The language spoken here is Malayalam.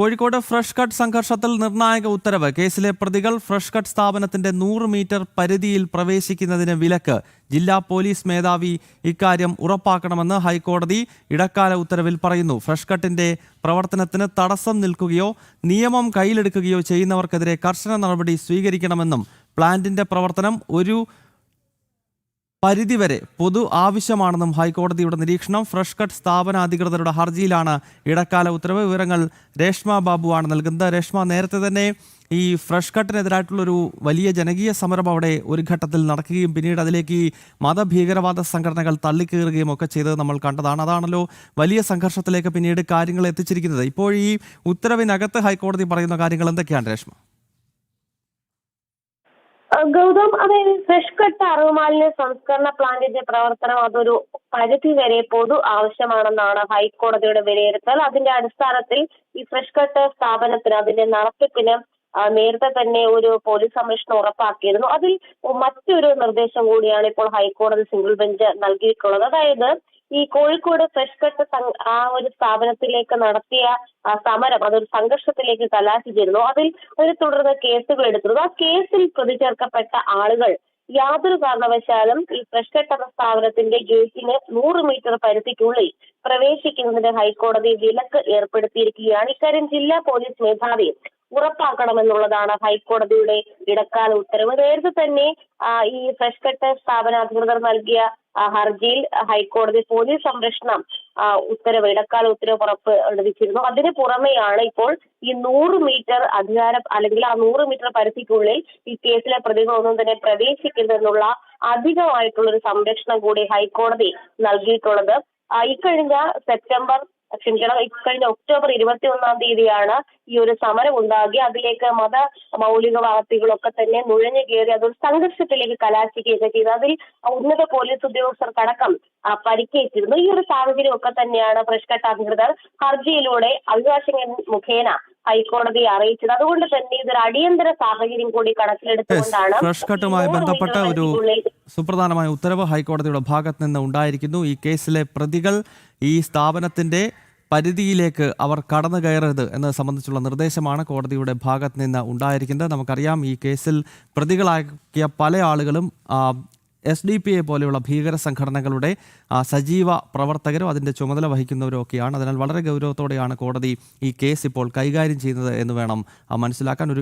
കോഴിക്കോട് ഫ്രഷ് കട്ട് സംഘർഷത്തിൽ നിർണായക ഉത്തരവ്. കേസിലെ പ്രതികൾ ഫ്രഷ് കട്ട് സ്ഥാപനത്തിന്റെ 100 മീറ്റർ പരിധിയിൽ പ്രവേശിക്കുന്നതിന് വിലക്ക്. ജില്ലാ പോലീസ് മേധാവി ഇക്കാര്യം ഉറപ്പാക്കണമെന്ന് ഹൈക്കോടതി ഇടക്കാല ഉത്തരവിൽ പറയുന്നു. ഫ്രഷ് കട്ടിന്റെ പ്രവർത്തനത്തിന് തടസ്സം നിൽക്കുകയോ നിയമം കയ്യിലെടുക്കുകയോ ചെയ്യുന്നവർക്കെതിരെ കർശന നടപടി സ്വീകരിക്കണമെന്നും പ്ലാന്റിന്റെ പ്രവർത്തനം ഒരു പരിധിവരെ പൊതു ആവശ്യമാണെന്നും ഹൈക്കോടതിയുടെ നിരീക്ഷണം. ഫ്രഷ് കട്ട് സ്ഥാപന അധികൃതരുടെ ഹർജിയിലാണ് ഇടക്കാല ഉത്തരവ്. വിവരങ്ങൾ രേഷ്മ ബാബുവാണ് നൽകുന്നത്. രേഷ്മ, നേരത്തെ തന്നെ ഈ ഫ്രഷ് കട്ടിനെതിരായിട്ടുള്ളൊരു വലിയ ജനകീയ സമരം അവിടെ ഒരു ഘട്ടത്തിൽ നടക്കുകയും പിന്നീട് അതിലേക്ക് ഈ മതഭീകരവാദ സംഘടനകൾ തള്ളിക്കയറുകയും ഒക്കെ ചെയ്തത് നമ്മൾ കണ്ടതാണ്. അതാണല്ലോ വലിയ സംഘർഷത്തിലേക്ക് പിന്നീട് കാര്യങ്ങൾ എത്തിച്ചിരിക്കുന്നത്. ഇപ്പോൾ ഈ ഉത്തരവിനകത്ത് ഹൈക്കോടതി പറയുന്ന കാര്യങ്ങൾ എന്തൊക്കെയാണ് രേഷ്മ? ഗൗതം, അതായത് ഫ്രഷ് കട്ട് അറവുമാലിന്യ സംസ്കരണ പ്ലാന്റിന്റെ പ്രവർത്തനം അതൊരു പരിധി വരെ പൊതു ആവശ്യമാണെന്നാണ് ഹൈക്കോടതിയുടെ വിലയിരുത്തൽ. അതിന്റെ അടിസ്ഥാനത്തിൽ ഈ ഫ്രഷ് കട്ട് സ്ഥാപനത്തിന് അതിന്റെ നടത്തിപ്പിന് നേരത്തെ തന്നെ ഒരു പോലീസ് സംരക്ഷണം ഉറപ്പാക്കിയിരുന്നു. അതിൽ മറ്റൊരു നിർദ്ദേശം കൂടിയാണ് ഇപ്പോൾ ഹൈക്കോടതി സിംഗിൾ ബെഞ്ച് നൽകിയിട്ടുള്ളത്. അതായത് ഈ കോഴിക്കോട് ഫ്രഷ് കട്ട് ആ ഒരു സ്ഥാപനത്തിലേക്ക് നടത്തിയ സമരം അതൊരു സംഘർഷത്തിലേക്ക് കലാശിച്ചിരുന്നു. അതിൽ ഒരു തുടർന്ന് കേസുകൾ എടുത്തിരുന്നു. ആ കേസിൽ പ്രതി ചേർക്കപ്പെട്ട ആളുകൾ യാതൊരു കാരണവശാലും ഈ ഫ്രഷ് കട്ട് എന്ന സ്ഥാപനത്തിന്റെ ഗേറ്റിന് 100 മീറ്റർ പരിധിക്കുള്ളിൽ പ്രവേശിക്കുന്നതിന് ഹൈക്കോടതി വിലക്ക് ഏർപ്പെടുത്തിയിരിക്കുകയാണ്. ഇക്കാര്യം ജില്ലാ പോലീസ് മേധാവി ഉറപ്പാക്കണമെന്നുള്ളതാണ് ഹൈക്കോടതിയുടെ ഇടക്കാല ഉത്തരവ്. നേരത്തെ തന്നെ ഈ ഫ്രഷ് കട്ട് സ്ഥാപനാധികൃതർ നൽകിയ ഹർജിയിൽ ഹൈക്കോടതി പോലീസ് സംരക്ഷണം ഇടക്കാല ഉത്തരവ് പുറപ്പെടുവിച്ചിരുന്നു. അതിന് പുറമെയാണ് ഇപ്പോൾ ഈ 100 മീറ്റർ അധികാരം അല്ലെങ്കിൽ ആ 100 മീറ്റർ പരിധിക്കുള്ളിൽ ഈ കേസിലെ പ്രതികളൊന്നും തന്നെ പ്രവേശിക്കുന്നതെന്നുള്ള അധികമായിട്ടുള്ള ഒരു സംരക്ഷണം കൂടി ഹൈക്കോടതി നൽകിയിട്ടുള്ളത്. ഇക്കഴിഞ്ഞ ഒക്ടോബർ 21-ാം തീയതിയാണ് ഈ ഒരു സമരം ഉണ്ടാകി. അതിലേക്ക് മത മൗലികവാദികളൊക്കെ തന്നെ നുഴഞ്ഞു കയറി അതൊരു സംഘർഷത്തിലേക്ക് കലാശിക്കുകയൊക്കെ ചെയ്തു. അതിൽ ഉന്നത പോലീസ് ഉദ്യോഗസ്ഥർക്കടക്കം പരിക്കേറ്റിരുന്നു. ഈ ഒരു സാഹചര്യം ഒക്കെ തന്നെയാണ് ഫ്രഷ് കട്ട് അധികൃതർ ഹർജിയിലൂടെ അഭിഭാഷകൻ മുഖേന ഹൈക്കോടതിയെ അറിയിച്ചത്. അതുകൊണ്ട് തന്നെ ഇതൊരു അടിയന്തര സാഹചര്യം കൂടി കണക്കിലെടുത്തുകൊണ്ടാണ് ഫ്രഷ് കട്ടുമായി ബന്ധപ്പെട്ട ഒരു സുപ്രധാനമായ ഉത്തരവ് ഹൈക്കോടതിയുടെ ഭാഗത്ത് നിന്ന് ഉണ്ടായിരിക്കുന്നു. ഈ കേസിലെ പ്രതികൾ ഈ സ്ഥാപനത്തിന്റെ പരിധിയിലേക്ക് അവർ കടന്നു കയറരുത് എന്നത് സംബന്ധിച്ചുള്ള നിർദ്ദേശമാണ് കോടതിയുടെ ഭാഗത്ത് നിന്ന് ഉണ്ടായിരിക്കുന്നത്. നമുക്കറിയാം, ഈ കേസിൽ പ്രതികളാക്കിയ പല ആളുകളും SDPI പോലെയുള്ള ഭീകര സംഘടനകളുടെ സജീവ പ്രവർത്തകരും അതിൻ്റെ ചുമതല വഹിക്കുന്നവരും ഒക്കെയാണ്. അതിനാൽ വളരെ ഗൗരവത്തോടെയാണ് കോടതി ഈ കേസ് ഇപ്പോൾ കൈകാര്യം ചെയ്യുന്നത് എന്ന് വേണം മനസ്സിലാക്കാൻ.